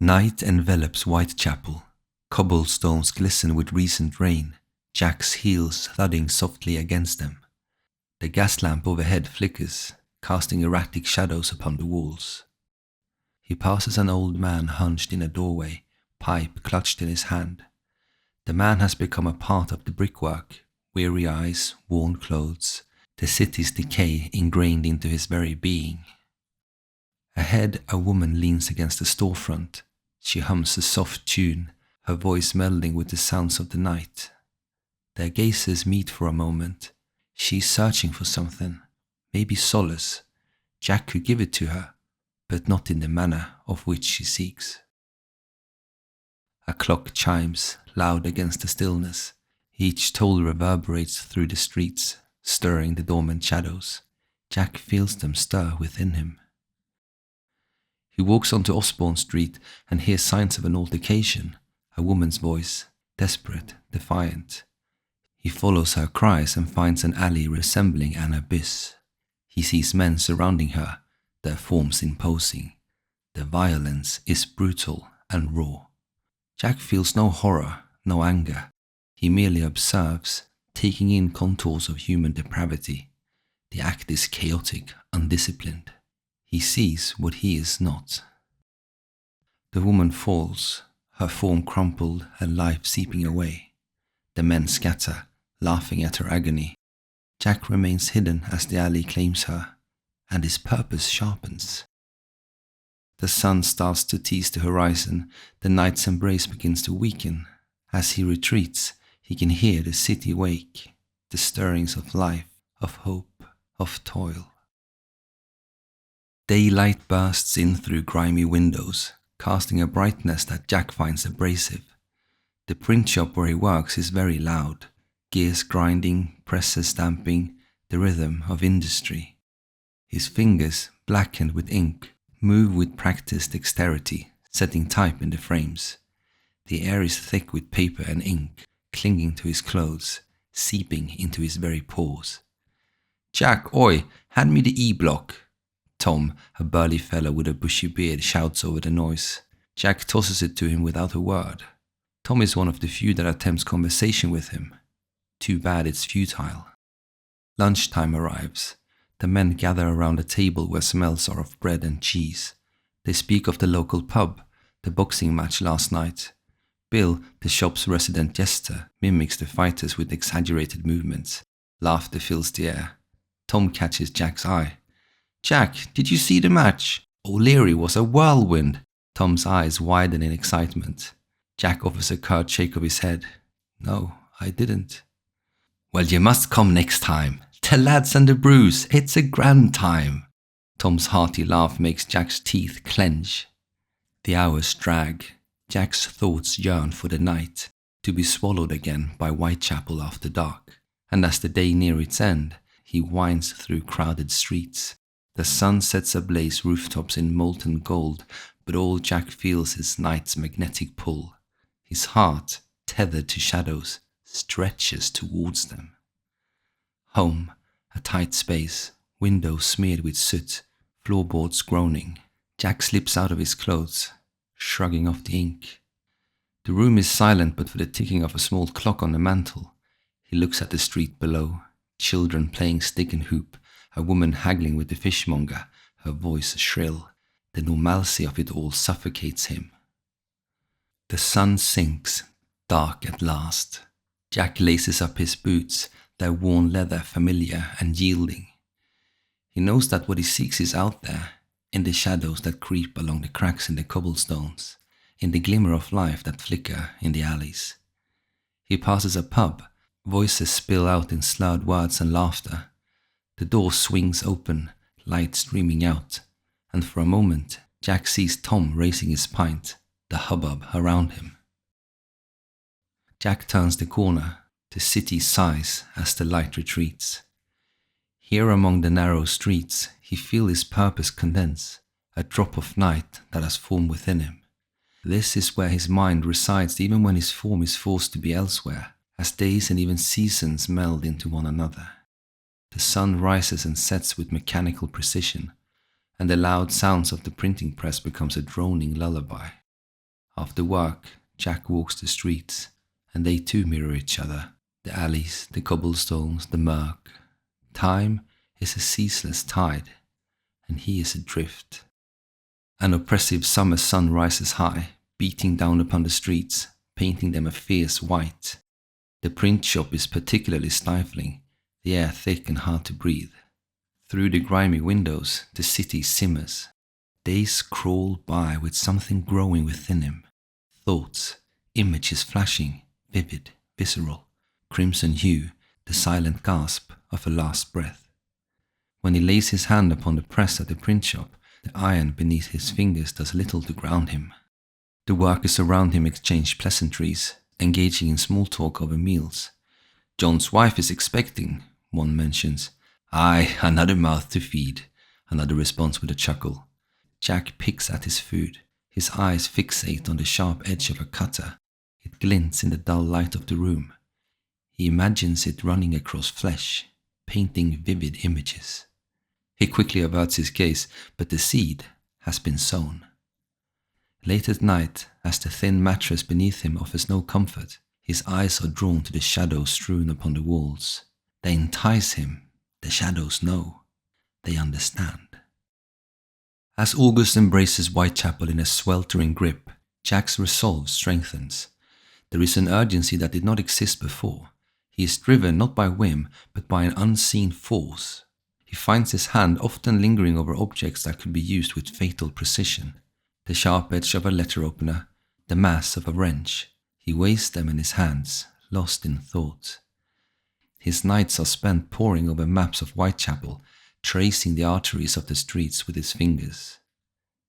Night envelops Whitechapel. Cobblestones glisten with recent rain, Jack's heels thudding softly against them. The gas lamp overhead flickers, casting erratic shadows upon the walls. He passes an old man hunched in a doorway, pipe clutched in his hand. The man has become a part of the brickwork, weary eyes, worn clothes, the city's decay ingrained into his very being. Ahead, a woman leans against the storefront. She hums a soft tune, her voice melding with the sounds of the night. Their gazes meet for a moment. She's searching for something, maybe solace. Jack could give it to her, but not in the manner of which she seeks. A clock chimes, loud against the stillness. Each toll reverberates through the streets, stirring the dormant shadows. Jack feels them stir within him. He walks onto Osborne Street and hears signs of an altercation, a woman's voice, desperate, defiant. He follows her cries and finds an alley resembling an abyss. He sees men surrounding her, their forms imposing. The violence is brutal and raw. Jack feels no horror, no anger. He merely observes, taking in contours of human depravity. The act is chaotic, undisciplined. He sees what he is not. The woman falls, her form crumpled and life seeping away. The men scatter, laughing at her agony. Jack remains hidden as the alley claims her, and his purpose sharpens. The sun starts to tease the horizon, the night's embrace begins to weaken. As he retreats, he can hear the city wake, the stirrings of life, of hope, of toil. Daylight bursts in through grimy windows, casting a brightness that Jack finds abrasive. The print shop where he works is very loud, gears grinding, presses stamping, the rhythm of industry. His fingers, blackened with ink, move with practiced dexterity, setting type in the frames. The air is thick with paper and ink, clinging to his clothes, seeping into his very pores. "Jack, oi, hand me the E-block." Tom, a burly fellow with a bushy beard, shouts over the noise. Jack tosses it to him without a word. Tom is one of the few that attempts conversation with him. Too bad it's futile. Lunchtime arrives. The men gather around a table where smells are of bread and cheese. They speak of the local pub, the boxing match last night. Bill, the shop's resident jester, mimics the fighters with exaggerated movements. Laughter fills the air. Tom catches Jack's eye. "Jack, did you see the match? O'Leary was a whirlwind." Tom's eyes widen in excitement. Jack offers a curt shake of his head. "No, I didn't." "Well, you must come next time. The lads and the brews, it's a grand time." Tom's hearty laugh makes Jack's teeth clench. The hours drag. Jack's thoughts yearn for the night, to be swallowed again by Whitechapel after dark. And as the day near its end, he winds through crowded streets. The sun sets ablaze rooftops in molten gold, but all Jack feels is night's magnetic pull. His heart, tethered to shadows, stretches towards them. Home, a tight space, windows smeared with soot, floorboards groaning. Jack slips out of his clothes, shrugging off the ink. The room is silent but for the ticking of a small clock on the mantel. He looks at the street below, children playing stick and hoop, a woman haggling with the fishmonger, her voice shrill. The normalcy of it all suffocates him. The sun sinks, dark at last. Jack laces up his boots, their worn leather familiar and yielding. He knows that what he seeks is out there, in the shadows that creep along the cracks in the cobblestones, in the glimmer of life that flicker in the alleys. He passes a pub, voices spill out in slurred words and laughter. The door swings open, light streaming out, and for a moment Jack sees Tom raising his pint, the hubbub around him. Jack turns the corner, the city sighs as the light retreats. Here among the narrow streets he feels his purpose condense, a drop of night that has formed within him. This is where his mind resides even when his form is forced to be elsewhere, as days and even seasons meld into one another. The sun rises and sets with mechanical precision, and the loud sounds of the printing press becomes a droning lullaby. After work, Jack walks the streets, and they too mirror each other. The alleys, the cobblestones, the murk. Time is a ceaseless tide, and he is adrift. An oppressive summer sun rises high, beating down upon the streets, painting them a fierce white. The print shop is particularly stifling, the air thick and hard to breathe. Through the grimy windows, the city simmers. Days crawl by with something growing within him. Thoughts, images flashing, vivid, visceral, crimson hue, the silent gasp of a last breath. When he lays his hand upon the press at the print shop, the iron beneath his fingers does little to ground him. The workers around him exchange pleasantries, engaging in small talk over meals. "John's wife is expecting," one mentions. "Aye, another mouth to feed," another responds with a chuckle. Jack picks at his food. His eyes fixate on the sharp edge of a cutter. It glints in the dull light of the room. He imagines it running across flesh, painting vivid images. He quickly averts his gaze, but the seed has been sown. Late at night, as the thin mattress beneath him offers no comfort, his eyes are drawn to the shadows strewn upon the walls. They entice him. The shadows know. They understand. As August embraces Whitechapel in a sweltering grip, Jack's resolve strengthens. There is an urgency that did not exist before. He is driven not by whim, but by an unseen force. He finds his hand often lingering over objects that could be used with fatal precision. The sharp edge of a letter opener, the mass of a wrench. He weighs them in his hands, lost in thought. His nights are spent poring over maps of Whitechapel, tracing the arteries of the streets with his fingers.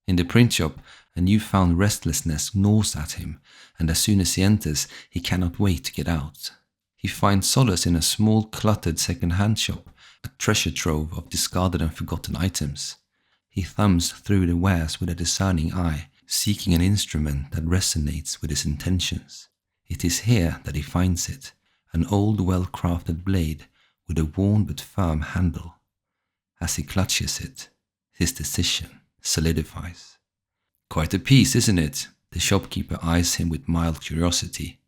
In the print shop, a newfound restlessness gnaws at him, and as soon as he enters, he cannot wait to get out. He finds solace in a small, cluttered second-hand shop, a treasure trove of discarded and forgotten items. He thumbs through the wares with a discerning eye, seeking an instrument that resonates with his intentions. It is here that he finds it, an old, well-crafted blade with a worn but firm handle. As he clutches it, his decision solidifies. "Quite a piece, isn't it?" The shopkeeper eyes him with mild curiosity.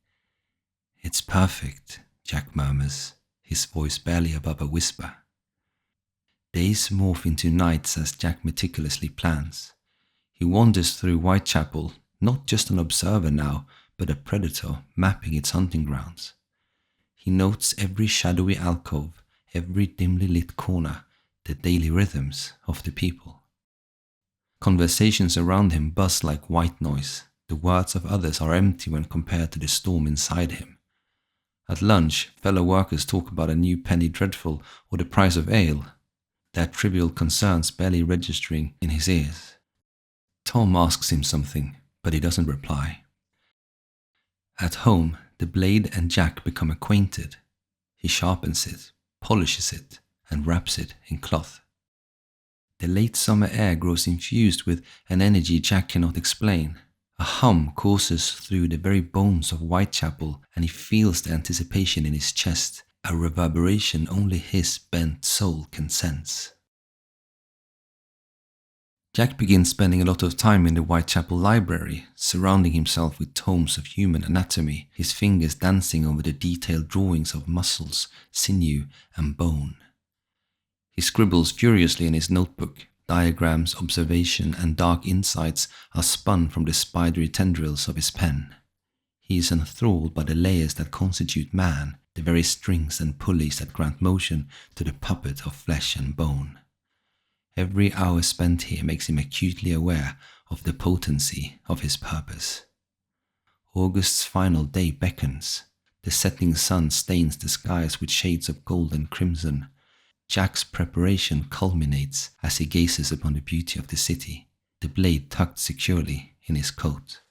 "It's perfect," Jack murmurs, his voice barely above a whisper. Days morph into nights as Jack meticulously plans. He wanders through Whitechapel, not just an observer now, but a predator mapping its hunting grounds. He notes every shadowy alcove, every dimly lit corner, the daily rhythms of the people. Conversations around him buzz like white noise. The words of others are empty when compared to the storm inside him. At lunch, fellow workers talk about a new penny dreadful or the price of ale, their trivial concerns barely registering in his ears. Tom asks him something, but he doesn't reply. At home, the blade and Jack become acquainted. He sharpens it, polishes it, and wraps it in cloth. The late summer air grows infused with an energy Jack cannot explain. A hum courses through the very bones of Whitechapel, and he feels the anticipation in his chest, a reverberation only his bent soul can sense. Jack begins spending a lot of time in the Whitechapel library, surrounding himself with tomes of human anatomy, his fingers dancing over the detailed drawings of muscles, sinew, and bone. He scribbles furiously in his notebook. Diagrams, observation, and dark insights are spun from the spidery tendrils of his pen. He is enthralled by the layers that constitute man, the very strings and pulleys that grant motion to the puppet of flesh and bone. Every hour spent here makes him acutely aware of the potency of his purpose. August's final day beckons. The setting sun stains the skies with shades of gold and crimson. Jack's preparation culminates as he gazes upon the beauty of the city, the blade tucked securely in his coat.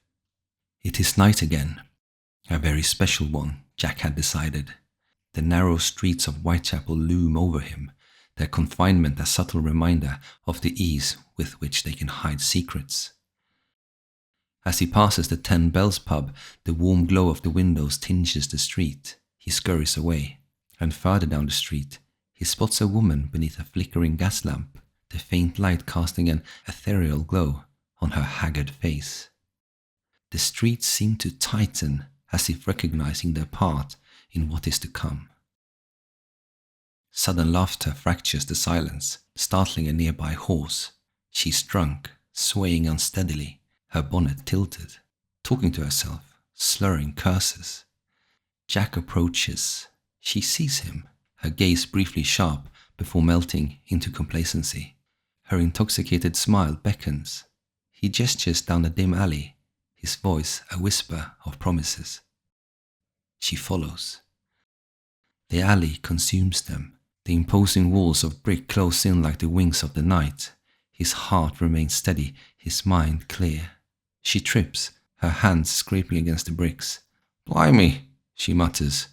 It is night again, a very special one, Jack had decided. The narrow streets of Whitechapel loom over him, their confinement a subtle reminder of the ease with which they can hide secrets. As he passes the 10 Bells pub, the warm glow of the windows tinges the street. He scurries away, and further down the street, he spots a woman beneath a flickering gas lamp, the faint light casting an ethereal glow on her haggard face. The streets seem to tighten, as if recognizing their part in what is to come. Sudden laughter fractures the silence, startling a nearby horse. She's drunk, swaying unsteadily, her bonnet tilted, talking to herself, slurring curses. Jack approaches. She sees him, her gaze briefly sharp before melting into complacency. Her intoxicated smile beckons. He gestures down a dim alley, his voice a whisper of promises. She follows. The alley consumes them. The imposing walls of brick close in like the wings of the night. His heart remains steady, his mind clear. She trips, her hands scraping against the bricks. "Blimey," she mutters.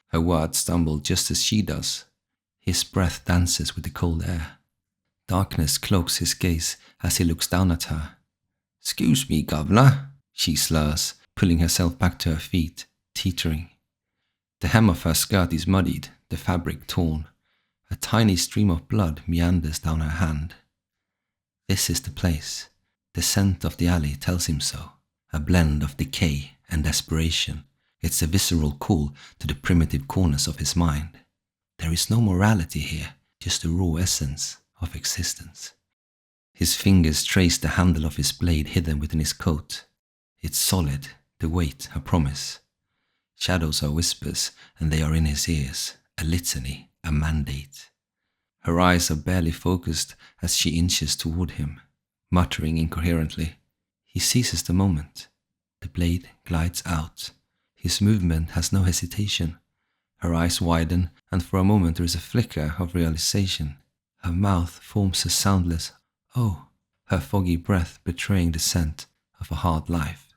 Her words stumble just as she does. His breath dances with the cold air. Darkness cloaks his gaze as he looks down at her. "Excuse me, governor," she slurs, pulling herself back to her feet, teetering. The hem of her skirt is muddied, the fabric torn. A tiny stream of blood meanders down her hand. This is the place. The scent of the alley tells him so. A blend of decay and desperation. It's a visceral call to the primitive corners of his mind. There is no morality here, just the raw essence of existence. His fingers trace the handle of his blade hidden within his coat. It's solid, the weight a promise. Shadows are whispers, and they are in his ears, a litany, a mandate. Her eyes are barely focused as she inches toward him, muttering incoherently. He seizes the moment. The blade glides out. His movement has no hesitation. Her eyes widen, and for a moment there is a flicker of realization. Her mouth forms a soundless "oh," her foggy breath betraying the scent of a hard life.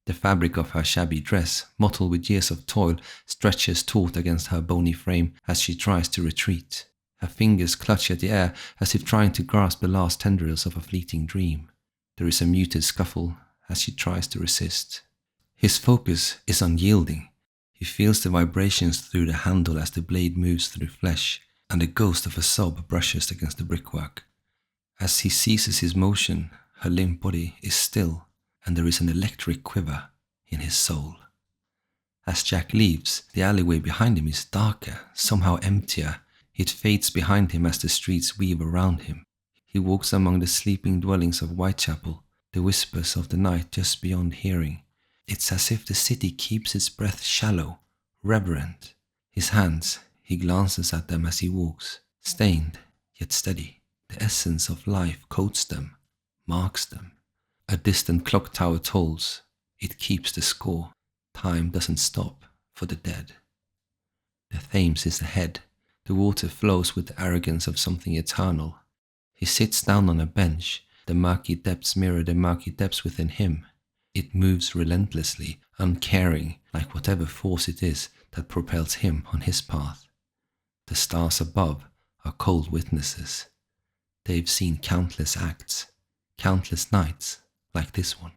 The fabric of her shabby dress, mottled with years of toil, stretches taut against her bony frame as she tries to retreat. Her fingers clutch at the air as if trying to grasp the last tendrils of a fleeting dream. There is a muted scuffle as she tries to resist. His focus is unyielding. He feels the vibrations through the handle as the blade moves through flesh, and the ghost of a sob brushes against the brickwork. As he ceases his motion, her limp body is still, and there is an electric quiver in his soul. As Jack leaves, the alleyway behind him is darker, somehow emptier. It fades behind him as the streets weave around him. He walks among the sleeping dwellings of Whitechapel, the whispers of the night just beyond hearing. It's as if the city keeps its breath shallow, reverent. His hands, he glances at them as he walks, stained yet steady. The essence of life coats them, marks them. A distant clock tower tolls. It keeps the score. Time doesn't stop for the dead. The Thames is ahead. The water flows with the arrogance of something eternal. He sits down on a bench. The murky depths mirror the murky depths within him. It moves relentlessly, uncaring, like whatever force it is that propels him on his path. The stars above are cold witnesses. They've seen countless acts, countless nights like this one.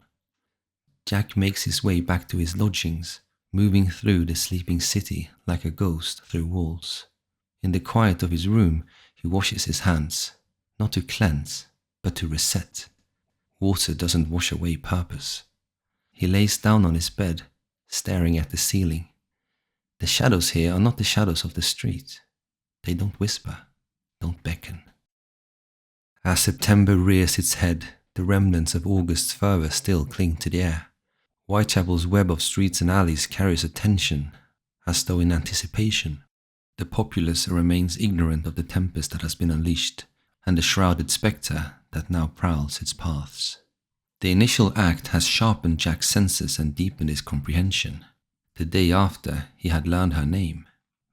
Jack makes his way back to his lodgings, moving through the sleeping city like a ghost through walls. In the quiet of his room, he washes his hands, not to cleanse, but to reset. Water doesn't wash away purpose. He lays down on his bed, staring at the ceiling. The shadows here are not the shadows of the street. They don't whisper, don't beckon. As September rears its head, the remnants of August's fervor still cling to the air. Whitechapel's web of streets and alleys carries a tension, as though in anticipation. The populace remains ignorant of the tempest that has been unleashed, and the shrouded spectre that now prowls its paths. The initial act has sharpened Jack's senses and deepened his comprehension. The day after, he had learned her name,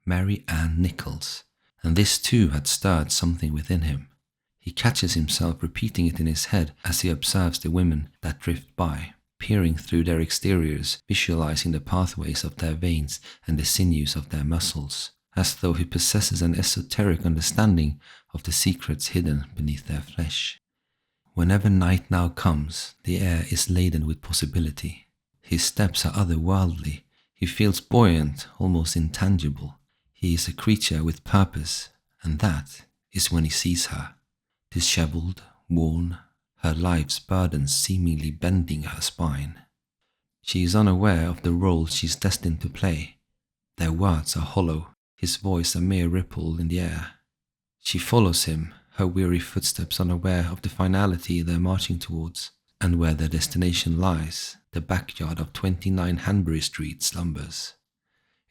Mary Ann Nichols, and this too had stirred something within him. He catches himself repeating it in his head as he observes the women that drift by, peering through their exteriors, visualizing the pathways of their veins and the sinews of their muscles, as though he possesses an esoteric understanding of the secrets hidden beneath their flesh. Whenever night now comes, the air is laden with possibility. His steps are otherworldly. He feels buoyant, almost intangible. He is a creature with purpose, and that is when he sees her. Disheveled, worn, her life's burdens seemingly bending her spine. She is unaware of the role she's destined to play. Their words are hollow, his voice a mere ripple in the air. She follows him, her weary footsteps unaware of the finality they're marching towards, and where their destination lies, the backyard of 29 Hanbury Street slumbers.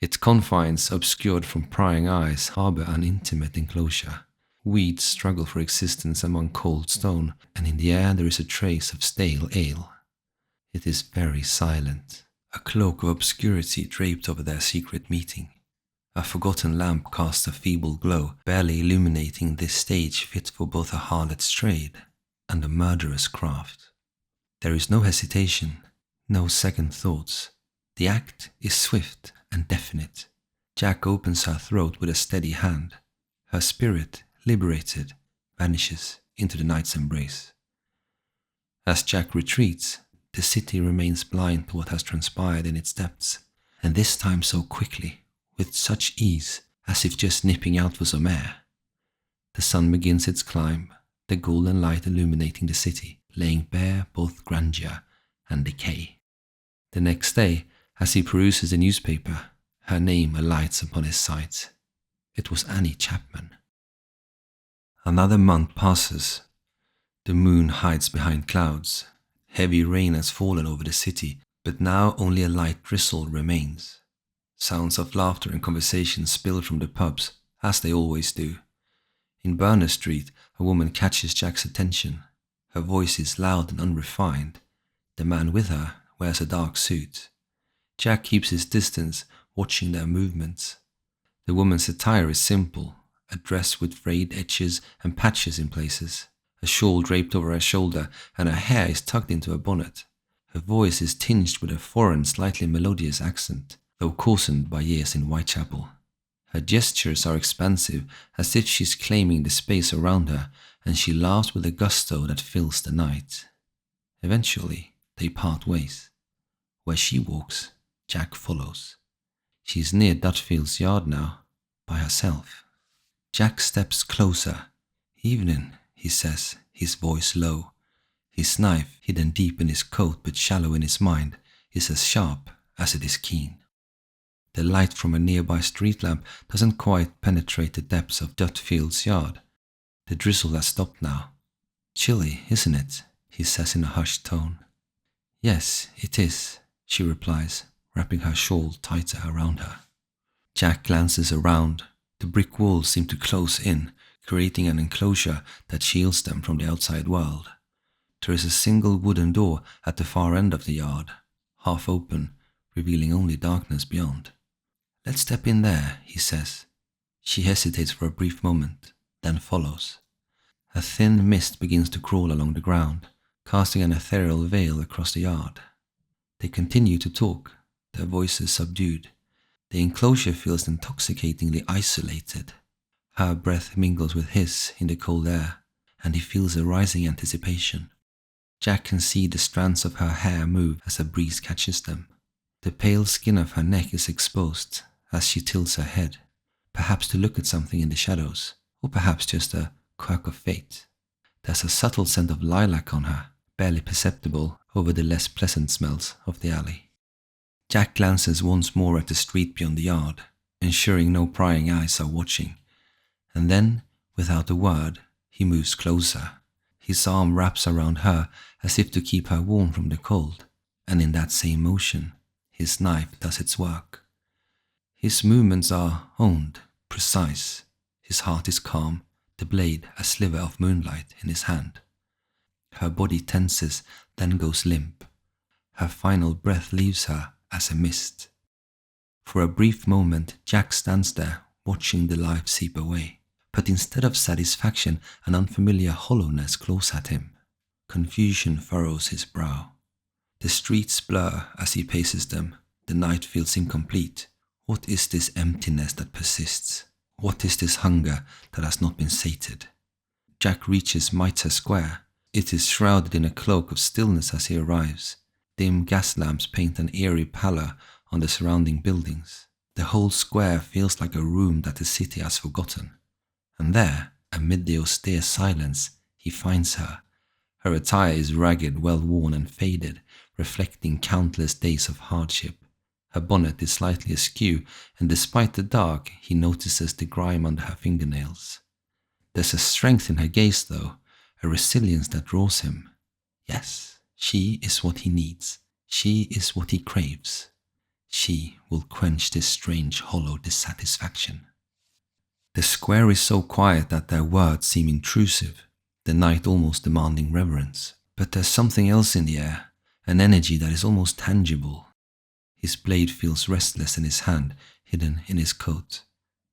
Its confines, obscured from prying eyes, harbour an intimate enclosure. Weeds struggle for existence among cold stone, and in the air there is a trace of stale ale. It is very silent, a cloak of obscurity draped over their secret meeting. A forgotten lamp casts a feeble glow, barely illuminating this stage fit for both a harlot's trade and a murderer's craft. There is no hesitation, no second thoughts. The act is swift and definite. Jack opens her throat with a steady hand. Her spirit, liberated, vanishes into the night's embrace. As Jack retreats, the city remains blind to what has transpired in its depths, and this time so quickly, with such ease, as if just nipping out for some air. The sun begins its climb, the golden light illuminating the city, laying bare both grandeur and decay. The next day, as he peruses the newspaper, her name alights upon his sight. It was Annie Chapman. Another month passes. The moon hides behind clouds. Heavy rain has fallen over the city, but now only a light drizzle remains. Sounds of laughter and conversation spill from the pubs, as they always do. In Berners Street, a woman catches Jack's attention. Her voice is loud and unrefined. The man with her wears a dark suit. Jack keeps his distance, watching their movements. The woman's attire is simple, a dress with frayed edges and patches in places, a shawl draped over her shoulder, and her hair is tucked into a bonnet. Her voice is tinged with a foreign, slightly melodious accent, though coarsened by years in Whitechapel. Her gestures are expansive, as if she's claiming the space around her, and she laughs with a gusto that fills the night. Eventually, they part ways. Where she walks, Jack follows. She's near Dutfield's yard now, by herself. Jack steps closer. "Evening," he says, his voice low. His knife, hidden deep in his coat but shallow in his mind, is as sharp as it is keen. The light from a nearby street lamp doesn't quite penetrate the depths of Dutfield's yard. The drizzle has stopped now. "Chilly, isn't it?" he says in a hushed tone. "Yes, it is," she replies, wrapping her shawl tighter around her. Jack glances around. The brick walls seem to close in, creating an enclosure that shields them from the outside world. There is a single wooden door at the far end of the yard, half open, revealing only darkness beyond. "Let's step in there," he says. She hesitates for a brief moment, then follows. A thin mist begins to crawl along the ground, casting an ethereal veil across the yard. They continue to talk, their voices subdued. The enclosure feels intoxicatingly isolated. Her breath mingles with his in the cold air, and he feels a rising anticipation. Jack can see the strands of her hair move as a breeze catches them. The pale skin of her neck is exposed as she tilts her head, perhaps to look at something in the shadows, or perhaps just a quirk of fate. There's a subtle scent of lilac on her, barely perceptible over the less pleasant smells of the alley. Jack glances once more at the street beyond the yard, ensuring no prying eyes are watching, and then, without a word, he moves closer. His arm wraps around her as if to keep her warm from the cold, and in that same motion, his knife does its work. His movements are honed, precise. His heart is calm, the blade a sliver of moonlight in his hand. Her body tenses, then goes limp. Her final breath leaves her as a mist. For a brief moment, Jack stands there, watching the life seep away. But instead of satisfaction, an unfamiliar hollowness claws at him. Confusion furrows his brow. The streets blur as he paces them. The night feels incomplete. What is this emptiness that persists? What is this hunger that has not been sated? Jack reaches Mitre Square. It is shrouded in a cloak of stillness as he arrives. Dim gas lamps paint an eerie pallor on the surrounding buildings. The whole square feels like a room that the city has forgotten. And there, amid the austere silence, he finds her, Her attire is ragged, well-worn and faded, reflecting countless days of hardship. Her bonnet is slightly askew, and despite the dark, he notices the grime under her fingernails. There's a strength in her gaze, though, a resilience that draws him. Yes, she is what he needs. She is what he craves. She will quench this strange, hollow dissatisfaction. The square is so quiet that their words seem intrusive, the night almost demanding reverence. But there's something else in the air, an energy that is almost tangible. His blade feels restless in his hand, hidden in his coat.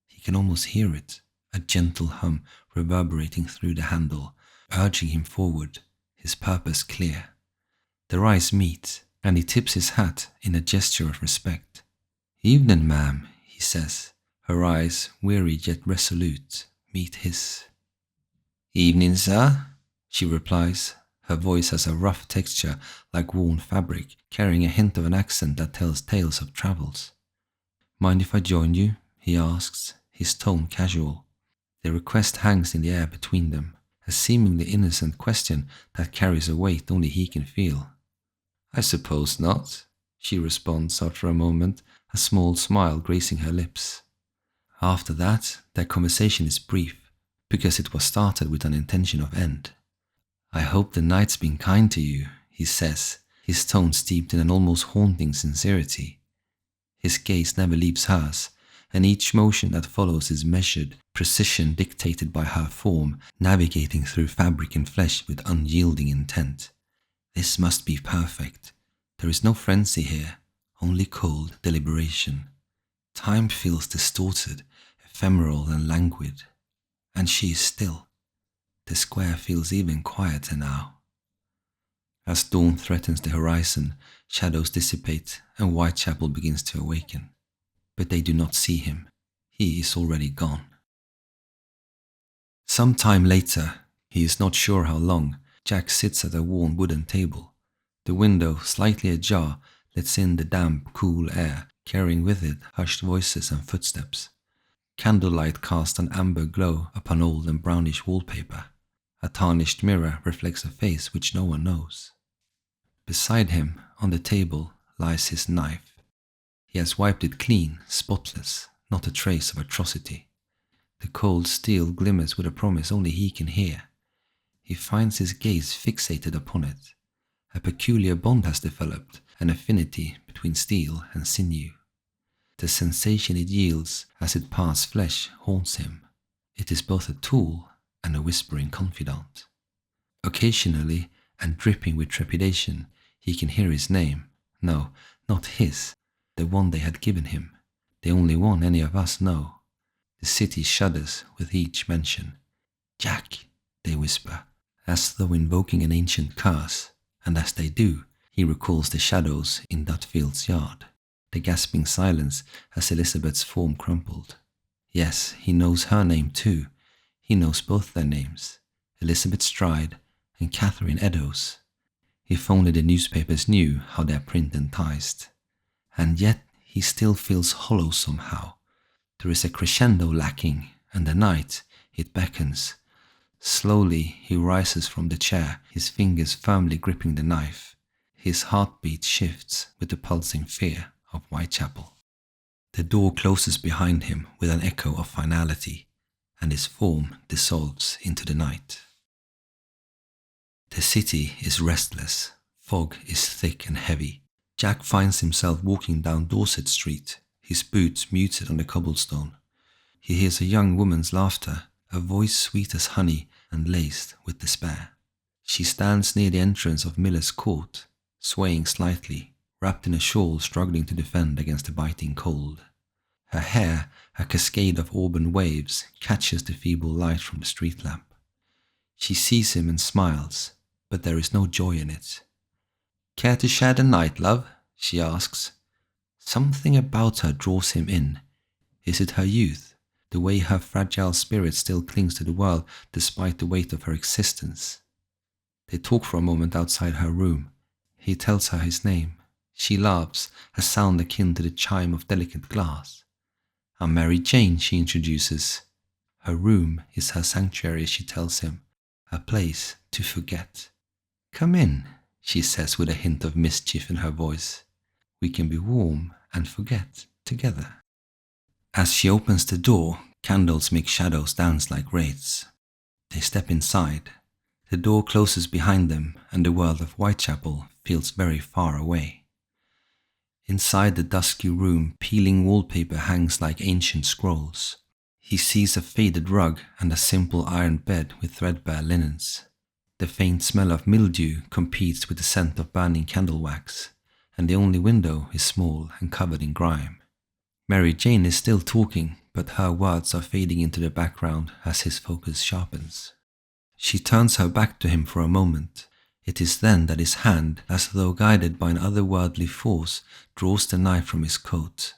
He can almost hear it, a gentle hum reverberating through the handle, urging him forward, his purpose clear. Their eyes meet, and he tips his hat in a gesture of respect. "Evening, ma'am," he says. Her eyes, weary yet resolute, meet his. "Evening, sir," she replies. Her voice has a rough texture like worn fabric, carrying a hint of an accent that tells tales of travels. "Mind if I join you?" he asks, his tone casual. The request hangs in the air between them, a seemingly innocent question that carries a weight only he can feel. "I suppose not," she responds after a moment, a small smile gracing her lips. After that, their conversation is brief, because it was started with an intention of end. "I hope the night's been kind to you," he says, his tone steeped in an almost haunting sincerity. His gaze never leaves hers, and each motion that follows is measured, precision dictated by her form, navigating through fabric and flesh with unyielding intent. This must be perfect. There is no frenzy here, only cold deliberation. Time feels distorted, ephemeral and languid, and she is still. The square feels even quieter now. As dawn threatens the horizon, shadows dissipate and Whitechapel begins to awaken. But they do not see him. He is already gone. Some time later, he is not sure how long, Jack sits at a worn wooden table. The window, slightly ajar, lets in the damp, cool air, carrying with it hushed voices and footsteps. Candlelight casts an amber glow upon old and brownish wallpaper. A tarnished mirror reflects a face which no one knows. Beside him, on the table, lies his knife. He has wiped it clean, spotless, not a trace of atrocity. The cold steel glimmers with a promise only he can hear. He finds his gaze fixated upon it. A peculiar bond has developed, an affinity between steel and sinew. The sensation it yields as it parts flesh haunts him. It is both a tool and a whispering confidant. Occasionally, and dripping with trepidation, he can hear his name. No, not his, the one they had given him, the only one any of us know. The city shudders with each mention. "Jack," they whisper, as though invoking an ancient curse, and as they do, he recalls the shadows in Dutfield's yard, the gasping silence as Elizabeth's form crumpled. Yes, he knows her name too. He knows both their names, Elizabeth Stride and Catherine Eddowes. If only the newspapers knew how their print enticed. And yet he still feels hollow somehow. There is a crescendo lacking, and the night, it beckons. Slowly he rises from the chair, his fingers firmly gripping the knife. His heartbeat shifts with the pulsing fear of Whitechapel. The door closes behind him with an echo of finality, and his form dissolves into the night. The city is restless. Fog is thick and heavy. Jack finds himself walking down Dorset Street, his boots muted on the cobblestone. He hears a young woman's laughter, a voice sweet as honey and laced with despair. She stands near the entrance of Miller's Court, swaying slightly, wrapped in a shawl struggling to defend against the biting cold. Her hair, a cascade of auburn waves, catches the feeble light from the street lamp. She sees him and smiles, but there is no joy in it. "Care to share the night, love?" she asks. Something about her draws him in. Is it her youth, the way her fragile spirit still clings to the world despite the weight of her existence? They talk for a moment outside her room. He tells her his name. She laughs, a sound akin to the chime of delicate glass. "I'm Mary Jane," she introduces. Her room is her sanctuary, she tells him, a place to forget. "Come in," she says with a hint of mischief in her voice. "We can be warm and forget together." As she opens the door, candles make shadows dance like wraiths. They step inside. The door closes behind them, and the world of Whitechapel feels very far away. Inside the dusky room, peeling wallpaper hangs like ancient scrolls. He sees a faded rug and a simple iron bed with threadbare linens. The faint smell of mildew competes with the scent of burning candle wax, and the only window is small and covered in grime. Mary Jane is still talking, but her words are fading into the background as his focus sharpens. She turns her back to him for a moment. It is then that his hand, as though guided by an otherworldly force, draws the knife from his coat.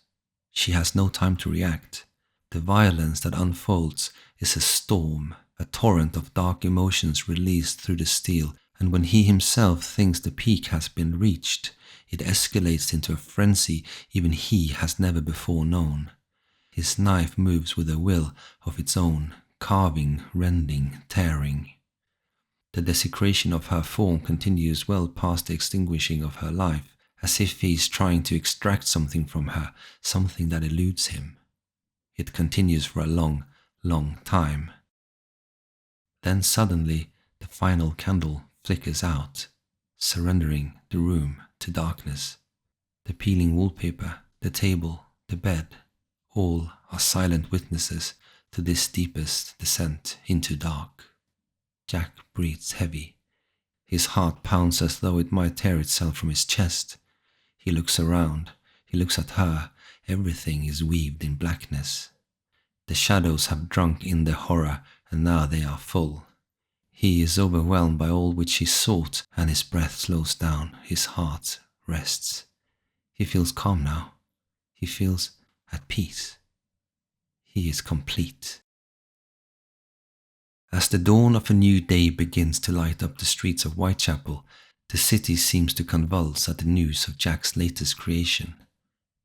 She has no time to react. The violence that unfolds is a storm, a torrent of dark emotions released through the steel, and when he himself thinks the peak has been reached, it escalates into a frenzy even he has never before known. His knife moves with a will of its own, carving, rending, tearing. The desecration of her form continues well past the extinguishing of her life, as if he is trying to extract something from her, something that eludes him. It continues for a long, long time. Then suddenly the final candle flickers out, surrendering the room to darkness. The peeling wallpaper, the table, the bed, all are silent witnesses to this deepest descent into dark. Jack breathes heavy. His heart pounds as though it might tear itself from his chest. He looks around. He looks at her. Everything is weaved in blackness. The shadows have drunk in their horror, and now they are full. He is overwhelmed by all which he sought, and his breath slows down. His heart rests. He feels calm now. He feels at peace. He is complete. As the dawn of a new day begins to light up the streets of Whitechapel, the city seems to convulse at the news of Jack's latest creation.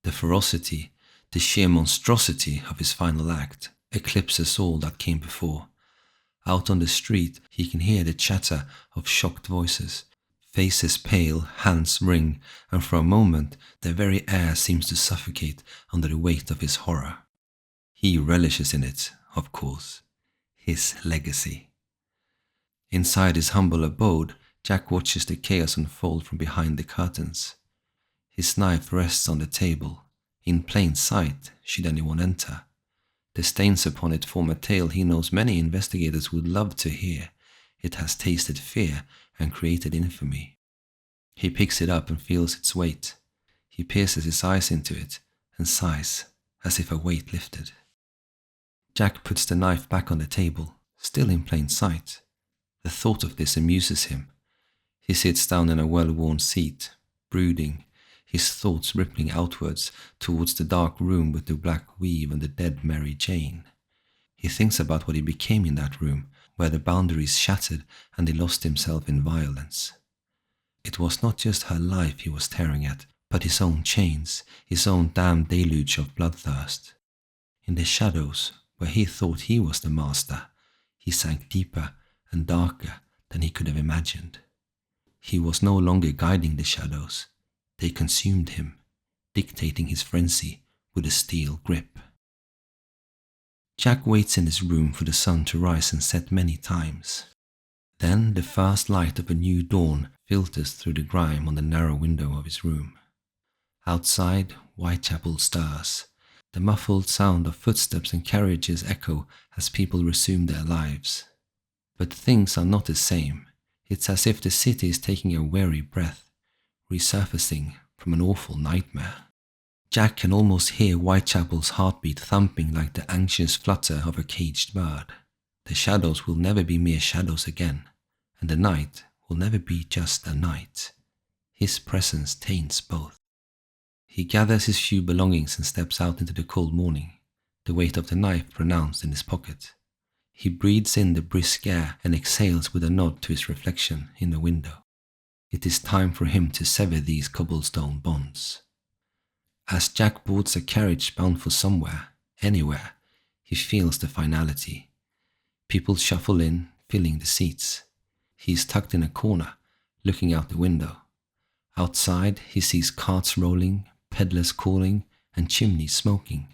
The ferocity, the sheer monstrosity of his final act eclipses all that came before. Out on the street, he can hear the chatter of shocked voices. Faces pale, hands wring, and for a moment the very air seems to suffocate under the weight of his horror. He relishes in it, of course. His legacy. Inside his humble abode, Jack watches the chaos unfold from behind the curtains. His knife rests on the table, in plain sight should anyone enter. The stains upon it form a tale he knows many investigators would love to hear. It has tasted fear and created infamy. He picks it up and feels its weight. He pierces his eyes into it and sighs as if a weight lifted. Jack puts the knife back on the table, still in plain sight. The thought of this amuses him. He sits down in a well-worn seat, brooding, his thoughts rippling outwards towards the dark room with the black weave and the dead Mary Jane. He thinks about what he became in that room, where the boundaries shattered and he lost himself in violence. It was not just her life he was tearing at, but his own chains, his own damned deluge of bloodthirst. In the shadows, where he thought he was the master, he sank deeper and darker than he could have imagined. He was no longer guiding the shadows. They consumed him, dictating his frenzy with a steel grip. Jack waits in his room for the sun to rise and set many times. Then the first light of a new dawn filters through the grime on the narrow window of his room. Outside, Whitechapel stirs. The muffled sound of footsteps and carriages echo as people resume their lives. But things are not the same. It's as if the city is taking a weary breath, resurfacing from an awful nightmare. Jack can almost hear Whitechapel's heartbeat thumping like the anxious flutter of a caged bird. The shadows will never be mere shadows again, and the night will never be just a night. His presence taints both. He gathers his few belongings and steps out into the cold morning, the weight of the knife pronounced in his pocket. He breathes in the brisk air and exhales with a nod to his reflection in the window. It is time for him to sever these cobblestone bonds. As Jack boards a carriage bound for somewhere, anywhere, he feels the finality. People shuffle in, filling the seats. He is tucked in a corner, looking out the window. Outside, he sees carts rolling, peddlers calling, and chimneys smoking.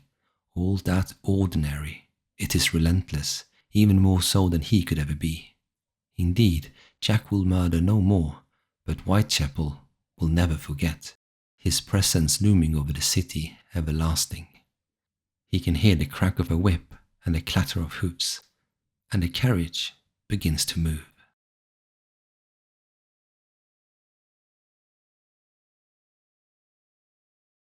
All that ordinary. It is relentless, even more so than he could ever be. Indeed, Jack will murder no more, but Whitechapel will never forget, his presence looming over the city everlasting. He can hear the crack of a whip and the clatter of hoofs, and the carriage begins to move.